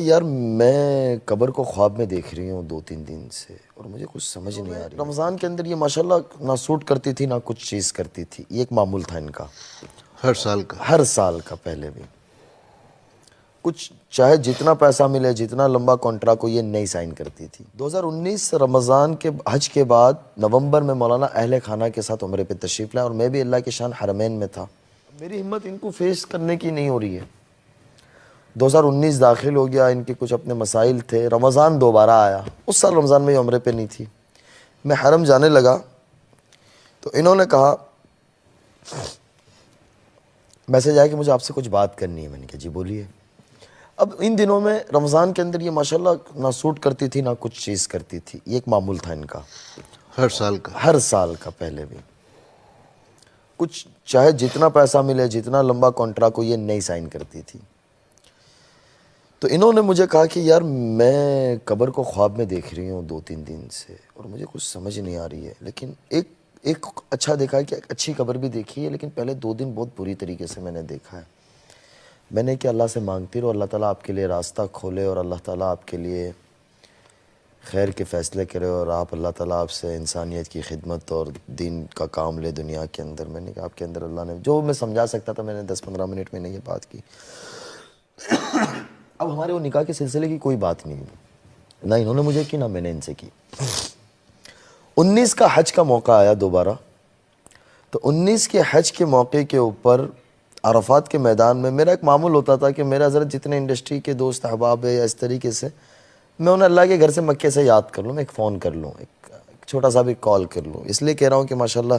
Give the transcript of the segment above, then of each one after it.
یار میں قبر کو خواب میں دیکھ رہی ہوں 2-3 دن سے اور مجھے کچھ سمجھ نہیں آ رہی۔ رمضان کے اندر یہ ماشاءاللہ نہ سوٹ کرتی تھی نہ کچھ چیز کرتی تھی، یہ ایک معمول تھا ان کا ہر سال کا پہلے بھی کچھ چاہے جتنا پیسہ ملے جتنا لمبا کانٹریکٹ ہو یہ نہیں سائن کرتی تھی۔ 2019 رمضان کے حج کے بعد نومبر میں مولانا اہل خانہ کے ساتھ عمرے پہ تشریف لائے اور میں بھی اللہ کے شان حرمین میں تھا۔ میری ہمت ان کو فیس کرنے کی نہیں ہو رہی ہے۔ 2019 داخل ہو گیا، ان کے کچھ اپنے مسائل تھے، رمضان دوبارہ آیا، اس سال رمضان میں یہ عمرے پہ نہیں تھی۔ میں حرم جانے لگا تو انہوں نے کہا میسج آیا کہ مجھے آپ سے کچھ بات کرنی ہے۔ میں نے کہا جی بولیے۔ اب ان دنوں میں رمضان کے اندر یہ ماشاءاللہ نہ سوٹ کرتی تھی نہ کچھ چیز کرتی تھی، یہ ایک معمول تھا ان کا ہر سال کا پہلے بھی کچھ چاہے جتنا پیسہ ملے جتنا لمبا کانٹریکٹ ہو یہ نہیں سائن کرتی تھی۔ تو انہوں نے مجھے کہا کہ یار میں قبر کو خواب میں دیکھ رہی ہوں 2-3 دن سے اور مجھے کچھ سمجھ نہیں آ رہی ہے، لیکن ایک اچھا دیکھا ہے کہ ایک اچھی قبر بھی دیکھی ہے، لیکن پہلے 2 دن بہت بری طریقے سے میں نے دیکھا ہے۔ میں نے کہ اللہ سے مانگتی رہو، اللہ تعالیٰ آپ کے لیے راستہ کھولے اور اللہ تعالیٰ آپ کے لیے خیر کے فیصلے کرے اور آپ اللہ تعالیٰ آپ سے انسانیت کی خدمت اور دین کا کام لے دنیا کے اندر۔ میں نے کہا آپ کے اندر اللہ نے جو میں سمجھا سکتا تھا میں نے 10-15 منٹ میں نے یہ بات کی۔ اب ہمارے وہ نکاح کے سلسلے کی کوئی بات نہیں، نہ انہوں نے مجھے کی نہ میں نے ان سے کی۔ 19 کا حج کا موقع آیا دوبارہ، تو 19 کے حج کے موقع کے اوپر عرفات کے میدان میں میرا ایک معمول ہوتا تھا کہ میرا حضرت جتنے انڈسٹری کے دوست احباب ہے یا اس طریقے سے میں انہیں اللہ کے گھر سے مکے سے یاد کر لوں، میں ایک فون کر لوں، ایک چھوٹا سا بھی کال کر لوں۔ اس لیے کہہ رہا ہوں کہ ماشاءاللہ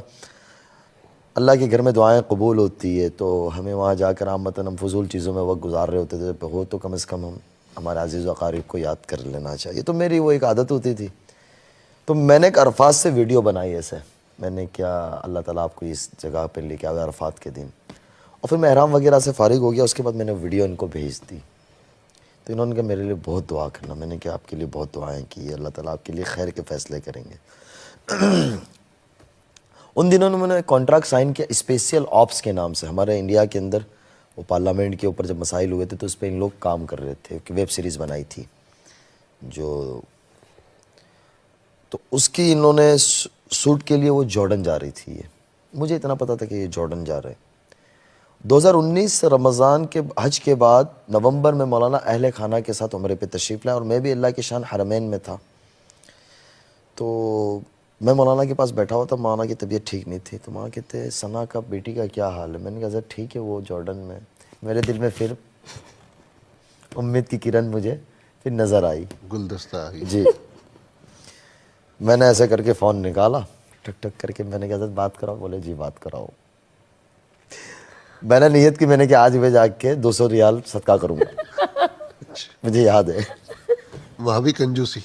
اللہ کے گھر میں دعائیں قبول ہوتی ہے، تو ہمیں وہاں جا کر عامتاً ہم فضول چیزوں میں وقت گزار رہے ہوتے تھے، ہو تو کم از کم ہم ہمارے عزیز و اقارب کو یاد کر لینا چاہیے۔ تو میری وہ ایک عادت ہوتی تھی، تو میں نے ایک عرفات سے ویڈیو بنائی ایسے، میں نے کیا اللہ تعالیٰ آپ کو اس جگہ پہ لے کے آئے عرفات کے دن، اور پھر میں احرام وغیرہ سے فارغ ہو گیا۔ اس کے بعد میں نے ویڈیو ان کو بھیج دی، تو انہوں نے کہا میرے لیے بہت دعا کرنا۔ میں نے کہا آپ کے لیے بہت دعائیں کی، اللہ تعالیٰ آپ کے لیے خیر کے فیصلے کریں گے۔ ان دنوں میں نے کانٹریکٹ سائن کیا اسپیشل آپس کے نام سے، ہمارے انڈیا کے اندر وہ پارلیمنٹ کے اوپر جب مسائل ہوئے تھے تو اس پہ ان لوگ کام کر رہے تھے، کہ ویب سیریز بنائی تھی تو اس کی انہوں نے سوٹ کے لیے وہ جارڈن جا رہی تھی۔ مجھے اتنا پتا تھا کہ یہ جارڈن جا رہے۔ 2019 رمضان کے حج کے بعد نومبر میں مولانا اہل خانہ کے ساتھ عمرے پہ تشریف لائے اور میں بھی اللہ کے شان حرمین میں تھا۔ تو میں مولانا کے پاس بیٹھا ہوا تھا، مولانا کی طبیعت ٹھیک نہیں تھی، تو مولانا کہتے ثنا کا بیٹی کا کیا حال ہے؟ میں نے کہا سر ٹھیک ہے، وہ جارڈن میں۔ میرے دل میں پھر امید کی کرن مجھے پھر نظر آئی، گلدستہ آئی جی۔ میں نے ایسے کر کے فون نکالا، ٹک ٹک کر کے، میں نے کہا حضرت بات کراؤ؟ بولے جی بات کراؤ۔ میں نے نیت کی، میں نے کہا آج میں جا کے 200 ریال صدقہ کروں گا، مجھے یاد ہے، وہاں بھی کنجوسی۔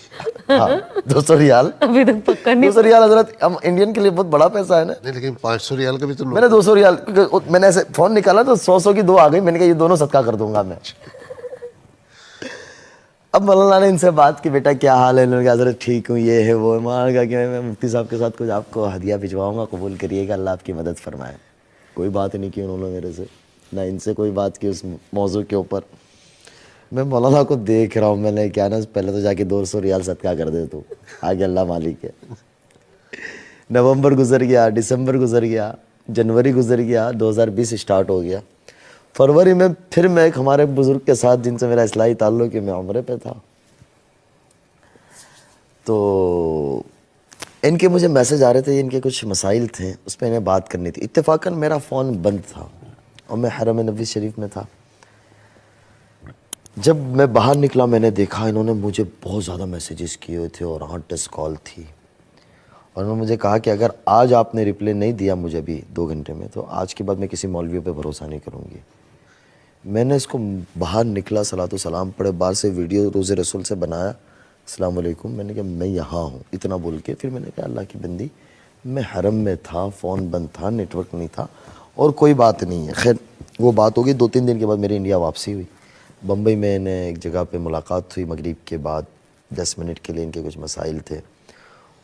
ہاں 200 ریال ابھی تک پکا نہیں۔ 200 ریال حضرت ہم انڈین کے لیے بہت بڑا پیسہ ہے نا۔ نہیں لیکن 500 ریال کا بھی تو میں نے 200 ریال، میں نے ایسے فون نکالا تو 100 کی 2 آ گئی، میں نے کہا یہ دونوں صدقہ کر دوں گا میں۔ اب مولانا نے ان سے بات کی بیٹا کیا حال ہے؟ انہوں نے کہا حضرت ٹھیک ہوں، یہ ہے وہ ہے۔ مولانا نے کہا کہ میں مفتی صاحب کے ساتھ کچھ آپ کو ہدیہ بھجواؤں گا، قبول کریے گا، اللہ آپ کی مدد فرمائے۔ کوئی بات نہیں کی انہوں نے میرے سے، نہ ان سے کوئی بات کی اس موضوع کے اوپر۔ میں مولانا کو دیکھ رہا ہوں، میں نے کیا نا پہلے تو جا کے 200 ریال صدقہ کر دے تو آگے اللہ مالک ہے۔ نومبر گزر گیا، دسمبر گزر گیا، جنوری گزر گیا، 2020 اسٹارٹ ہو گیا۔ فروری میں پھر میں ایک ہمارے بزرگ کے ساتھ جن سے میرا اصلاحی تعلق ہے، میں عمرے پہ تھا، تو ان کے مجھے میسج آ رہے تھے، ان کے کچھ مسائل تھے، اس پہ انہیں بات کرنی تھی۔ اتفاقاً میرا فون بند تھا اور میں حرم نبوی شریف میں تھا۔ جب میں باہر نکلا میں نے دیکھا انہوں نے مجھے بہت زیادہ میسیجز کیے ہوئے تھے اور 8 10 کال تھی، اور انہوں نے مجھے کہا کہ اگر آج آپ نے رپلائی نہیں دیا مجھے بھی 2 گھنٹے میں، تو آج کے بعد میں کسی مولویوں پہ بھروسہ نہیں کروں گی۔ میں نے اس کو باہر نکلا، صلاۃ و سلام پڑھے، باہر سے ویڈیو روز رسول سے بنایا، السلام علیکم، میں نے کہا میں یہاں ہوں، اتنا بول کے پھر میں نے کہا اللہ کی بندی میں حرم میں تھا، فون بند تھا، نیٹ ورک نہیں تھا اور کوئی بات نہیں ہے۔ خیر وہ بات ہوگی، 2-3 دن کے بعد میری انڈیا واپسی ہوئی۔ بمبئی میں انہیں ایک جگہ پہ ملاقات ہوئی مغرب کے بعد، 10 منٹ کے لیے ان کے کچھ مسائل تھے،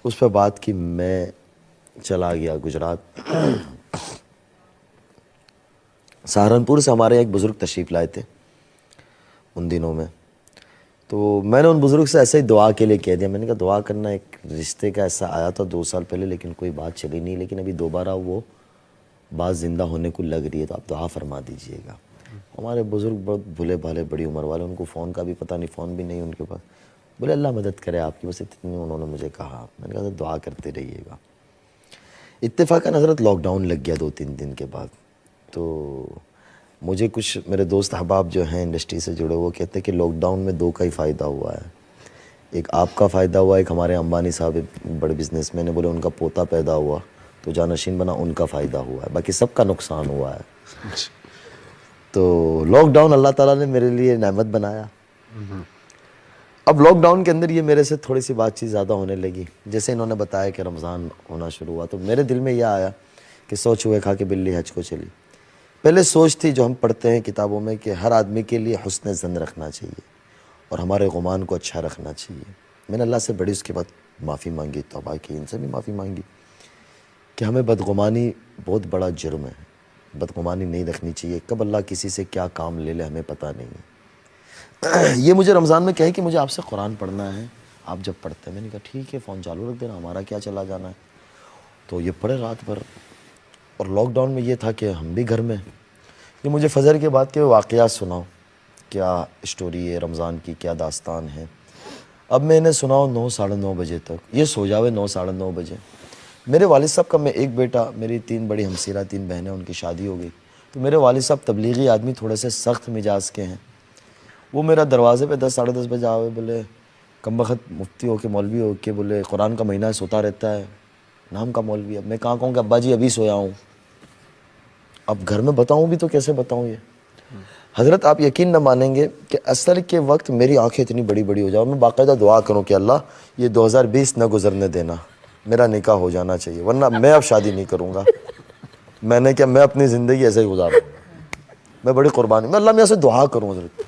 اس پہ بات کی۔ میں چلا گیا گجرات۔ سہارنپور سے ہمارے ایک بزرگ تشریف لائے تھے ان دنوں میں، تو میں نے ان بزرگ سے ایسے ہی دعا کے لیے کہہ دیا. میں نے کہا دعا کرنا, ایک رشتے کا ایسا آیا تھا 2 سال پہلے لیکن کوئی بات چلی نہیں, لیکن ابھی دوبارہ وہ بات زندہ ہونے کو لگ رہی ہے, تو آپ دعا فرما دیجئے گا. ہمارے بزرگ بہت بھولے بھالے بڑی عمر والے, ان کو فون کا بھی پتہ نہیں, فون بھی نہیں ان کے پاس. بولے اللہ مدد کرے آپ کی, بس اتنی انہوں نے مجھے کہا. میں نے کہا دعا کرتے رہیے گا. اتفاقاً حضرت لاک ڈاؤن لگ گیا 2-3 دن کے بعد. تو مجھے کچھ میرے دوست احباب جو ہیں انڈسٹری سے جڑے, وہ کہتے ہیں کہ لاک ڈاؤن میں 2 کا ہی فائدہ ہوا ہے. ایک آپ کا فائدہ ہوا, ایک ہمارے امبانی صاحب بڑے بزنس مین ہیں, بولے ان کا پوتا پیدا ہوا تو جانشین بنا, ان کا فائدہ ہوا ہے, باقی سب کا نقصان ہوا ہے. تو لاک ڈاؤن اللہ تعالیٰ نے میرے لیے نعمت بنایا. اب لاک ڈاؤن کے اندر یہ میرے سے تھوڑی سی بات چیت زیادہ ہونے لگی. جیسے انہوں نے بتایا کہ رمضان ہونا شروع ہوا, تو میرے دل میں یہ آیا کہ 100 چوہے کھا کے بلی حج کو چلی. پہلے سوچ تھی جو ہم پڑھتے ہیں کتابوں میں کہ ہر آدمی کے لیے حسن ظن رکھنا چاہیے اور ہمارے گمان کو اچھا رکھنا چاہیے. میں نے اللہ سے بڑی اس کے بعد معافی مانگی, توبہ کی, ان سے بھی معافی مانگی کہ ہمیں بدگمانی بہت بڑا جرم ہے, بدگمانی نہیں رکھنی چاہیے. کب اللہ کسی سے کیا کام لے لے ہمیں پتہ نہیں ہے. یہ مجھے رمضان میں کہے کہ مجھے آپ سے قرآن پڑھنا ہے, آپ جب پڑھتے ہیں. میں نے کہا ٹھیک ہے, فون چالو رکھ دینا, ہمارا کیا چلا جانا ہے. تو یہ پڑھے رات بھر. اور لاک ڈاؤن میں یہ تھا کہ ہم بھی گھر میں. یہ مجھے فجر کے بعد کے واقعات سناؤ, کیا اسٹوری ہے رمضان کی, کیا داستان ہے. اب میں انہیں سناؤ 9 ساڑھے 9 بجے تک, یہ سو جاوے 9 ساڑھے 9 بجے. میرے والد صاحب کا میں ایک بیٹا, میری 3 بڑی ہمسیرہ 3 بہنیں, ان کی شادی ہو گئی. تو میرے والد صاحب تبلیغی آدمی, تھوڑے سے سخت مزاج کے ہیں. وہ میرا دروازے پہ 10 ساڑھے 10 بجے آوے, بولے کم بخت مفتی ہو کے مولوی ہو کے, بولے قرآن کا مہینہ ہے سوتا رہتا ہے, نام کا مولوی. اب میں کہاں کہوں کہ ابا جی ابھی سویا ہوں. اب گھر میں بتاؤں بھی تو کیسے بتاؤں یہ. حضرت آپ یقین نہ مانیں گے کہ اثر کے وقت میری آنکھیں اتنی بڑی بڑی ہو جاؤں, میں باقاعدہ دعا کروں کہ اللہ یہ 2020 نہ گزرنے دینا, میرا نکاح ہو جانا چاہیے, ورنہ میں اب شادی نہیں کروں گا. میں نے کیا, میں اپنی زندگی ایسے ہی گزاروں, میں بڑی قربانی, میں اللہ میں ایسے دعا کروں حضرت.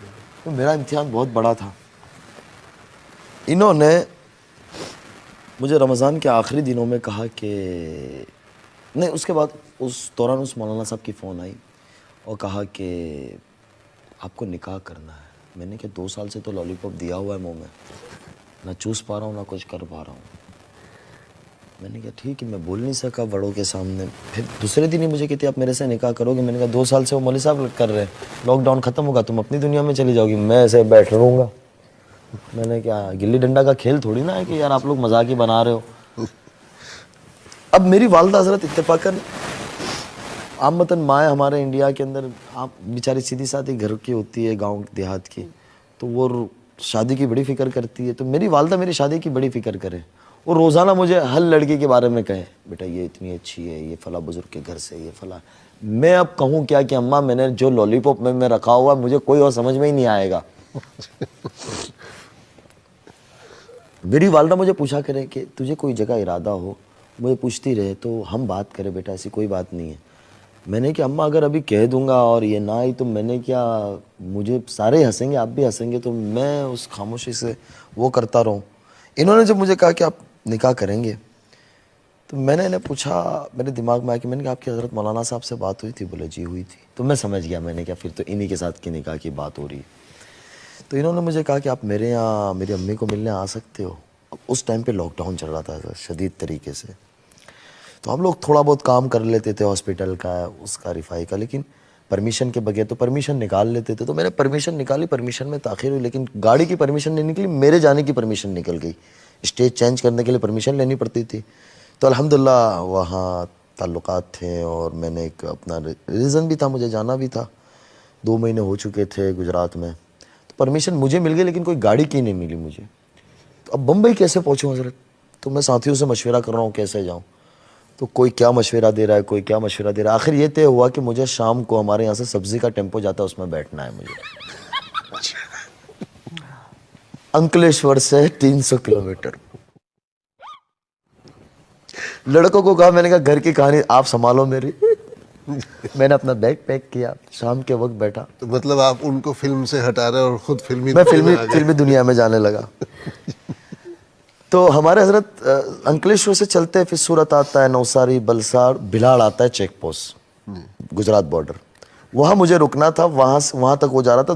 تو میرا امتحان بہت بڑا تھا. انہوں نے مجھے رمضان کے آخری دنوں میں کہا کہ نہیں, اس کے بعد اس دوران اس مولانا صاحب کی فون آئی اور کہا کہ آپ کو نکاح کرنا ہے. میں نے کہا 2 سال سے تو لالی پاپ دیا ہوا ہے منہ میں, نہ چوس پا رہا ہوں نہ کچھ کر پا رہا ہوں. میں نے کہا ٹھیک ہے, میں بول نہیں سکا بڑوں کے سامنے. پھر دوسرے دن ہی مجھے کہتے آپ میرے سے نکاح کرو گے. میں نے کہا 2 سال سے وہ مولوی صاحب کر رہے ہیں, لاک ڈاؤن ختم ہوگا تم اپنی دنیا میں چلی جاؤ گی, میں ایسے بیٹھ رہوں گا. میں نے کہا گلی ڈنڈا کا کھیل تھوڑی نا ہے کہ یار آپ لوگ مذاق ہی بنا رہے ہو. اب میری والدہ حضرت اتفاقاً عامتاً مائیں ہمارے انڈیا کے اندر آپ بیچاری سیدھی سادھی گھر کی ہوتی ہے, گاؤں دیہات کی, تو وہ شادی کی بڑی فکر کرتی ہے. تو میری والدہ میری شادی کی بڑی فکر کرے, وہ روزانہ مجھے ہر لڑکی کے بارے میں کہے بیٹا یہ اتنی اچھی ہے, یہ فلاں بزرگ کے گھر سے, یہ فلاں. میں اب کہوں کیا کہ اماں میں نے جو لالی پاپ میں رکھا ہوا مجھے کوئی اور سمجھ میں ہی نہیں آئے گا. میری والدہ مجھے پوچھا کرے کہ تجھے کوئی جگہ ارادہ ہو, مجھے پوچھتی رہے تو ہم بات کریں بیٹا, ایسی کوئی بات نہیں ہے. میں نے کہا اماں اگر ابھی کہہ دوں گا اور یہ نہ آئی تو میں نے کیا, مجھے سارے ہنسیں گے, آپ بھی ہنسیں گے, تو میں اس خاموشی سے وہ کرتا رہوں. انہوں نے جب مجھے کہا کہ آپ نکاح کریں گے, تو میں نے انہیں پوچھا, میرے دماغ میں آیا کہ میں نے کہا آپ کی حضرت مولانا صاحب سے بات ہوئی تھی. بولے جی ہوئی تھی. تو میں سمجھ گیا, میں نے کہا پھر تو انہی کے ساتھ کی نکاح کی بات ہو رہی ہے. تو انہوں نے مجھے کہا کہ آپ میرے یہاں میری امی کو ملنے آ سکتے ہو. اب اس ٹائم پہ لاک ڈاؤن چل رہا تھا شدید طریقے سے, تو ہم لوگ تھوڑا بہت کام کر لیتے تھے ہاسپٹل کا, اس کا رفائی کا, لیکن پرمیشن کے بغیر تو پرمیشن نکال لیتے تھے. تو میں نے پرمیشن نکالی, پرمیشن میں تاخیر ہوئی, لیکن گاڑی کی پرمیشن نہیں نکلی, میرے جانے کی پرمیشن نکل گئی. اسٹیج چینج کرنے کے لیے پرمیشن لینی پڑتی تھی. تو الحمدللہ وہاں تعلقات تھے اور میں نے ایک اپنا ریزن بھی تھا, مجھے جانا بھی تھا. 2 مہینے ہو چکے تھے گجرات میں, تو پرمیشن مجھے مل گئی لیکن کوئی گاڑی کی نہیں ملی مجھے. تو اب بمبئی کیسے پہنچوں حضرت؟ تو میں ساتھیوں سے مشورہ کر رہا ہوں کیسے جاؤں. تو کوئی کیا مشورہ دے رہا ہے, کوئی کیا مشورہ دے رہا ہے. آخر یہ طے ہوا کہ مجھے شام کو ہمارے یہاں سے سبزی کا ٹیمپو جاتا ہے, اس میں بیٹھنا ہے مجھے. انکلیشور سے 300 کلومیٹر. لڑکوں کو کہا, میں نے کہا گھر کی کہانی آپ سنبھالو میری. میں نے اپنا بیگ پیک کیا, شام کے وقت بیٹھا. تو مطلب آپ ان کو فلم سے ہٹا رہے اور خود میں فلمی دنیا میں جانے لگا. تو ہمارے حضرت انکلیشور سے چلتے پھر سورت آتا ہے, نوساری, بلسار, بھلاڑ آتا ہے چیک پوسٹ گجرات بارڈر, وہاں مجھے رکنا تھا. وہاں تک وہ جا رہا تھا.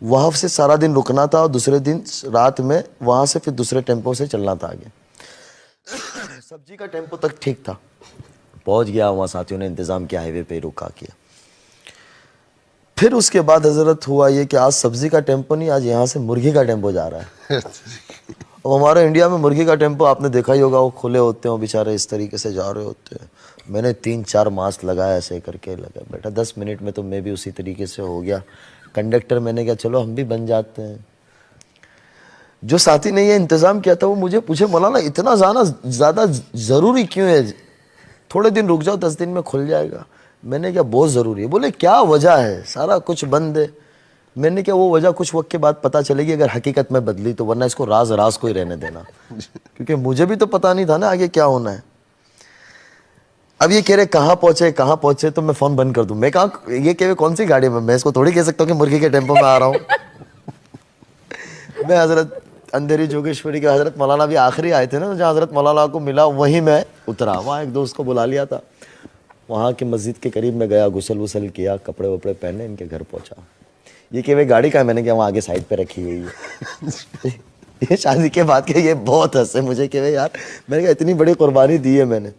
وہاں سے سارا دن رکنا تھا اور دوسرے دن رات میں وہاں سے پھر دوسرے ٹیمپو سے چلنا تھا آگے. سبزی کا ٹیمپو تک ٹھیک تھا, پہنچ گیا وہاں, ساتھیوں نے انتظام کیا, ہائی وے پہ رکا کیا. پھر اس کے بعد حضرت ہوا یہ کہ آج سبزی کا ٹیمپو نہیں, آج یہاں سے مرغی کا ٹیمپو جا رہا ہے. اور ہمارے انڈیا میں مرغی کا ٹیمپو آپ نے دیکھا ہی ہوگا, وہ کھلے ہوتے ہیں, وہ بیچارے اس طریقے سے جا رہے ہوتے ہیں. میں نے 3-4 ماسک لگایا ایسے کر کے, لگا بیٹا 10 منٹ میں تو میں بھی اسی طریقے سے ہو گیا. کنڈکٹر میں نے کہا چلو ہم بھی بن جاتے ہیں. جو ساتھی نے یہ انتظام کیا تھا وہ مجھے پوچھے مولانا اتنا زیادہ ضروری کیوں ہے, تھوڑے دن رک جاؤ 10 دن میں کھل جائے گا. میں نے کہا بہت ضروری ہے. بولے کیا وجہ ہے, سارا کچھ بند ہے. میں نے کہا وہ وجہ کچھ وقت کے بعد پتہ چلے گی اگر حقیقت میں بدلی تو, ورنہ اس کو راز کو ہی رہنے دینا, کیونکہ مجھے بھی تو پتہ نہیں تھا نا آگے کیا ہونا ہے. اب یہ کہہ رہے کہاں پہنچے تو میں فون بند کر دوں. میں کہا یہ کہہ رہے کون سی گاڑی میں اس کو تھوڑی کہہ سکتا ہوں کہ مرغی کے ٹیمپو میں آ رہا ہوں. میں حضرت اندھیری جوگیشوری کے حضرت مولانا بھی آخری آئے تھے نا, جہاں حضرت مولانا کو ملا وہیں میں اترا. وہاں ایک دوست کو بلا لیا تھا, وہاں کی مسجد کے قریب میں گیا, غسل کیا, کپڑے وپڑے پہنے, ان کے گھر پہنچا. یہ کہ وہ گاڑی کا ہے, میں نے کہا وہاں آگے سائڈ پہ رکھی ہوئی ہے. یہ شادی کے بعد کہ یہ بہت ہنسے مجھے کہ یار, میں نے کہا اتنی بڑی قربانی دی ہے میں نے.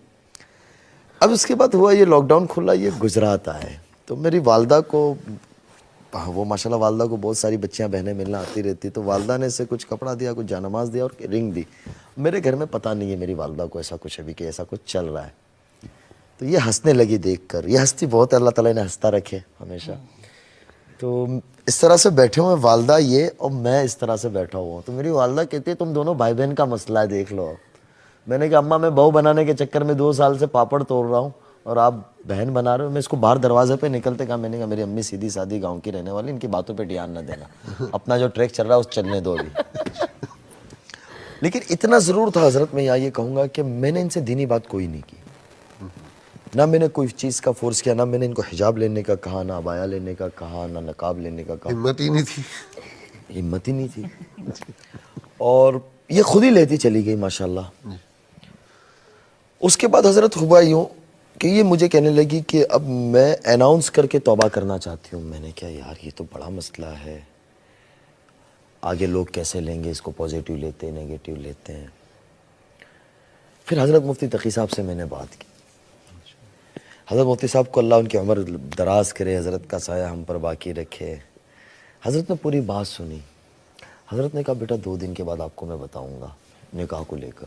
اب اس کے بعد ہوا یہ لاک ڈاؤن کھلا, یہ گجراتا ہے. تو میری والدہ کو, وہ ماشاءاللہ والدہ کو بہت ساری بچیاں بہنیں ملنا آتی رہتی, تو والدہ نے اسے کچھ کپڑا دیا, کچھ جانماز دیا اور رنگ دی. میرے گھر میں پتہ نہیں ہے میری والدہ کو ایسا کچھ ابھی کہ ایسا کچھ چل رہا ہے. تو یہ ہنسنے لگی دیکھ کر, یہ ہنستی بہت ہے, اللہ تعالیٰ نے ہنستا رکھے ہمیشہ. تو اس طرح سے بیٹھے ہوئے والدہ یہ اور میں اس طرح سے بیٹھا ہوا ہوں. تو میری والدہ کہتی ہے تم دونوں بھائی بہن کا مسئلہ ہے, دیکھ لو. میں نے کہا اماں میں بہو بنانے کے چکر میں 2 سال سے پاپڑ توڑ رہا ہوں اور آپ بہن بنا رہے ہو. میں اس کو باہر دروازے پہ نکلتے کہا, میں نے کہا میری امی سیدھی سادی گاؤں کی رہنے والی, ان کی باتوں پہ دھیان نہ دینا, اپنا جو ٹریک چل رہا ہے اس چلنے دو ابھی. لیکن اتنا ضرور تھا حضرت, میں یہ کہوں گا کہ میں نے ان سے دینی بات کوئی نہیں کی, نہ میں نے کوئی چیز کا فورس کیا, نہ میں نے ان کو حجاب لینے کا کہا, نہ عبایا لینے کا کہا, نہ نقاب لینے کا کہا. ہمت ہی نہیں تھی. ہمت ہی نہیں تھی. اور یہ خود ہی لیتی چلی گئی ماشاءاللہ. اس کے بعد حضرت ہوا یوں کہ یہ مجھے کہنے لگی کہ اب میں اناؤنس کر کے توبہ کرنا چاہتی ہوں. میں نے کہا یار یہ تو بڑا مسئلہ ہے, آگے لوگ کیسے لیں گے اس کو, پازیٹیو لیتے ہیں نیگیٹیو لیتے ہیں. پھر حضرت مفتی تقی صاحب سے میں نے بات کی. حضرت مفتی صاحب کو اللہ ان کی عمر دراز کرے, حضرت کا سایہ ہم پر باقی رکھے. حضرت نے پوری بات سنی. حضرت نے کہا بیٹا 2 دن کے بعد آپ کو میں بتاؤں گا نکاح کو لے کر.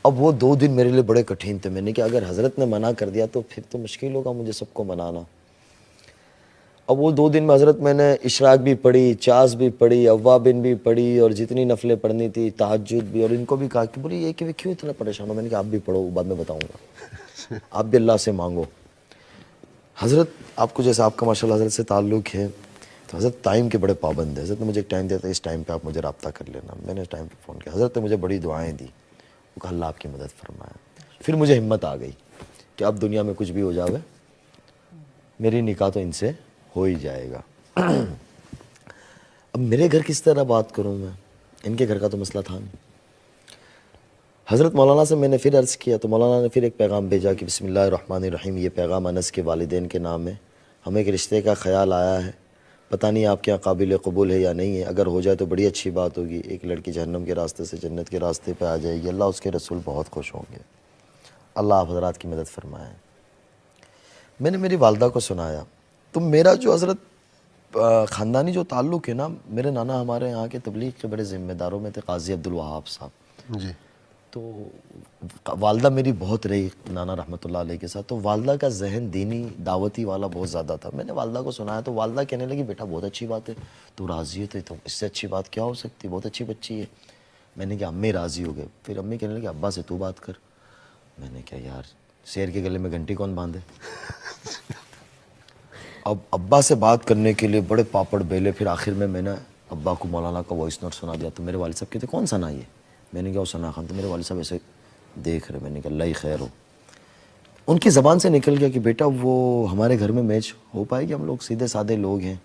اب وہ 2 دن میرے لیے بڑے کٹھین تھے. میں نے کہا اگر حضرت نے منع کر دیا تو پھر تو مشکل ہوگا مجھے سب کو منانا. اب وہ 2 دن میں حضرت میں نے اشراق بھی پڑھی, چاس بھی پڑھی, اوابین بھی پڑھی, اور جتنی نفلیں پڑھنی تھی, تہجد بھی. اور ان کو بھی کہا کہ بولی یہ کہ کیوں اتنا پریشان ہو. میں نے کہا آپ بھی پڑھو, بعد میں بتاؤں گا, آپ بھی اللہ سے مانگو. حضرت آپ کو جیسا آپ کا ماشاءاللہ حضرت سے تعلق ہے, تو حضرت ٹائم کے بڑے پابند ہیں. حضرت نے مجھے ایک ٹائم دیا تھا, اس ٹائم پہ آپ مجھے رابطہ کر لینا. میں نے اس ٹائم پہ فون کیا. حضرت نے مجھے بڑی دعائیں دی, وہ کہا اللہ آپ کی مدد فرمایا. پھر مجھے ہمت آ گئی کہ اب دنیا میں کچھ بھی ہو جاوے میری نکاح تو ان سے ہو ہی جائے گا. اب میرے گھر کس طرح بات کروں میں, ان کے گھر کا تو مسئلہ تھا نہیں. حضرت مولانا سے میں نے پھر عرض کیا, تو مولانا نے پھر ایک پیغام بھیجا کہ بسم اللہ الرحمن الرحیم, یہ پیغام انس کے والدین کے نام ہے, ہمیں ایک رشتے کا خیال آیا ہے, پتہ نہیں آپ کے یہاں قابل قبول ہے یا نہیں ہے. اگر ہو جائے تو بڑی اچھی بات ہوگی, ایک لڑکی جہنم کے راستے سے جنت کے راستے پہ آ جائے گی, اللہ اس کے رسول بہت خوش ہوں گے, اللہ آپ حضرات کی مدد فرمائیں. میں نے میری والدہ کو سنایا. تو میرا جو حضرت خاندانی جو تعلق ہے نا, میرے نانا ہمارے یہاں کے تبلیغ کے بڑے ذمہ داروں میں تھے, قاضی عبدالوہاب صاحب. جی. تو والدہ میری بہت رہی نانا رحمۃ اللہ علیہ کے ساتھ, تو والدہ کا ذہن دینی دعوتی والا بہت زیادہ تھا. میں نے والدہ کو سنایا تو والدہ کہنے لگی بیٹا بہت اچھی بات ہے, تو راضی ہے تو اس سے اچھی بات کیا ہو سکتی, بہت اچھی بچی ہے. میں نے کہا امی راضی ہو گئے. پھر امی کہنے لگی ابا سے تو بات کر. میں نے کہا یار شیر کے گلے میں گھنٹی کون باندھے. اب ابا سے بات کرنے کے لیے بڑے پاپڑ بیلے. پھر آخر میں نے ابا کو مولانا کا وائس نوٹ سنا دیا. تو میرے والد صاحب کہتے کون سا نا یہ, میں نے کہا وہ ثنا خان. تو میرے والد صاحب ایسے دیکھ رہے. میں نے کہا اللہ ہی خیر ہو. ان کی زبان سے نکل گیا کہ بیٹا وہ ہمارے گھر میں میچ ہو پائے گی, ہم لوگ سیدھے سادے لوگ ہیں.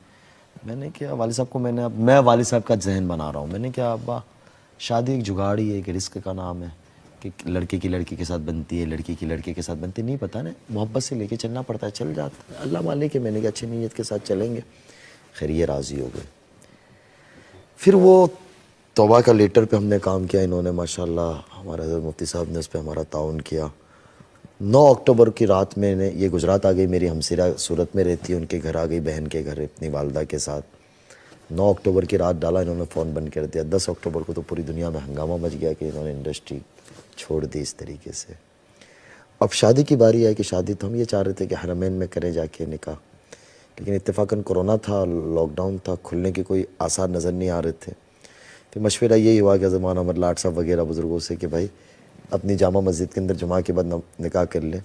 میں نے کہا والد صاحب کو میں والد صاحب کا ذہن بنا رہا ہوں. میں نے کہا ابا شادی ایک جگاڑی ہے, ایک رزق کا نام ہے, کہ لڑکے کی لڑکی کے ساتھ بنتی ہے, لڑکی کی لڑکے کے ساتھ بنتی نہیں پتہ نا, محبت سے لے کے چلنا پڑتا ہے, چل جاتا ہے, اللہ مالک ہے. میں نے کہا اچھی نیت کے ساتھ چلیں گے. خیر یہ راضی ہو گئے. پھر وہ توبہ کا لیٹر پہ ہم نے کام کیا, انہوں نے ماشاءاللہ ہمارے حضرت مفتی صاحب نے اس پہ ہمارا تعاون کیا. 9 اکتوبر کی رات میں نے یہ گجرات آ گئی, میری ہمسیرہ صورت میں رہتی ہے, ان کے گھر آ گئی, بہن کے گھر اپنی والدہ کے ساتھ. 9 اکتوبر کی رات ڈالا, انہوں نے فون بند کر دیا. 10 اکتوبر کو تو پوری دنیا میں ہنگامہ مچ گیا کہ انہوں نے انڈسٹری چھوڑ دی اس طریقے سے. اب شادی کی باری ہے کہ شادی تو ہم یہ چاہ رہے تھے کہ حرمین میں کرے جا کے نکاح, لیکن اتفاقاً کرونا تھا, لاک ڈاؤن تھا, کھلنے کے کوئی آثار نظر نہیں آ رہے تھے. پھر مشورہ یہی ہوا کہ زمان احمد لاٹ صاحب وغیرہ بزرگوں سے کہ بھائی اپنی جامع مسجد کے اندر جمعہ کے بعد نکاح کر لیں.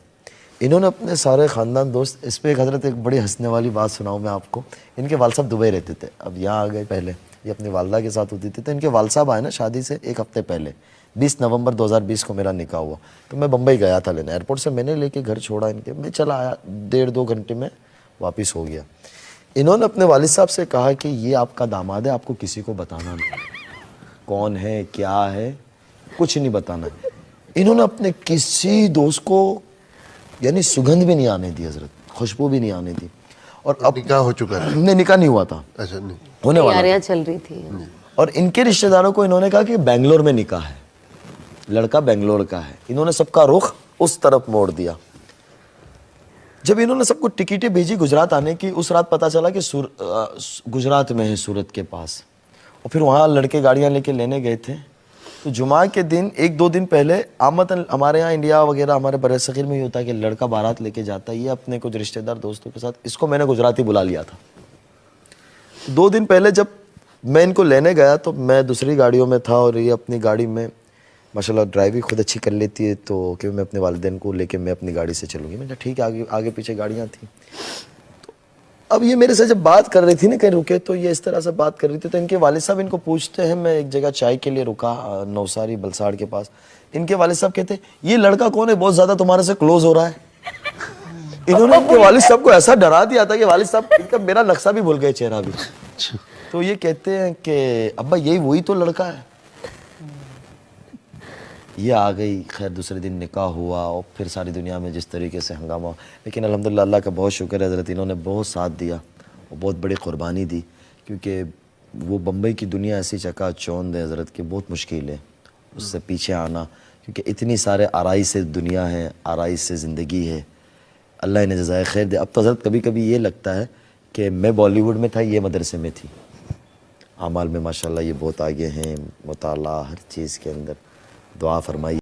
انہوں نے اپنے سارے خاندان دوست, اس پہ ایک حضرت ایک بڑی ہنسنے والی بات سناؤں میں آپ کو. ان کے والد صاحب دبئی رہتے تھے, اب یہاں آ گئے, پہلے یہ اپنی والدہ کے ساتھ ہوتی تھی. تو ان کے والد صاحب آئے نا شادی سے 1 ہفتے پہلے, 20 نومبر 2020 کو میرا نکاح ہوا. تو میں بمبئی گیا تھا لینے, ایئرپورٹ سے میں نے لے کے گھر چھوڑا ان کے, میں چلا آیا, 1.5-2 گھنٹے میں واپس ہو گیا. انہوں نے اپنے والد صاحب سے کہا کہ یہ آپ کا داماد ہے, آپ کو کسی کو بتانا نہیں, کون ہے کیا ہے کچھ نہیں بتانا ہے. انہوں نے اپنے کسی دوست کو یعنی سگندھ بھی نہیں آنے دی حضرت, خوشبو بھی نہیں آنے دی. اور اب نکاح ہو چکا تھا؟ نہیں, نکاح نہیں ہوا تھا, اچھا نہیں ہونے والا. تیاریاں چل رہی تھی. اور ان کے رشتہ داروں کو انہوں نے کہا کہ بنگلور میں نکاح ہے, لڑکا بنگلور کا ہے. انہوں نے سب کا رخ اس طرف موڑ دیا. جب انہوں نے سب کو ٹکٹیں بھیجی گجرات آنے کی, اس رات پتہ چلا کہ گجرات میں ہے سورت کے پاس, اور پھر وہاں لڑکے گاڑیاں لے کے لینے گئے تھے. تو جمعہ کے دن 1-2 دن پہلے عامت ہمارے یہاں انڈیا وغیرہ ہمارے بر صغیر میں یہ ہوتا ہے کہ لڑکا بارات لے کے جاتا ہے, یہ اپنے کچھ رشتہ دار دوستوں کے ساتھ. اس کو میں نے گجراتی بلا لیا تھا. 2 دن پہلے جب میں ان کو لینے گیا تو میں دوسری گاڑیوں میں تھا, اور یہ اپنی گاڑی میں ماشاءاللہ ڈرائیو خود اچھی کر لیتی ہے, تو کہ میں اپنے والدین کو لے کے میں اپنی گاڑی سے چلوں گی. میں نے کہا ٹھیک ہے, آگے پیچھے گاڑیاں تھیں. اب یہ میرے سے جب بات کر رہی تھی نا کہیں رکے, تو یہ اس طرح سے بات کر رہی تھی. تو ان کے والد صاحب ان کو پوچھتے ہیں, میں ایک جگہ چائے کے لیے رکا نوساری بلساڑ کے پاس. ان کے والد صاحب کہتے ہیں یہ لڑکا کون ہے, بہت زیادہ تمہارے سے کلوز ہو رہا ہے. انہوں نے ان کے والد صاحب کو ایسا ڈرا دیا تھا کہ والد صاحب ان کا میرا نقشہ بھی بھول گئے, چہرہ بھی. تو یہ کہتے ہیں کہ ابا یہی وہی تو لڑکا ہے. یہ آ گئی, خیر دوسرے دن نکاح ہوا, اور پھر ساری دنیا میں جس طریقے سے ہنگامہ. لیکن الحمدللہ اللہ کا بہت شکر ہے حضرت, انہوں نے بہت ساتھ دیا اور بہت بڑی قربانی دی, کیونکہ وہ بمبئی کی دنیا ایسی چکا چوند ہے حضرت کہ بہت مشکل ہے اس سے پیچھے آنا, کیونکہ اتنی سارے آرائی سے دنیا ہے, آرائی سے زندگی ہے. اللہ انہیں جزائے خیر دے. اب تو حضرت کبھی کبھی یہ لگتا ہے کہ میں بالی ووڈ میں تھا, یہ مدرسے میں تھی. اعمال میں ماشاءاللہ یہ بہت آگے ہیں, مطالعہ ہر چیز کے اندر. دعا فرمائی.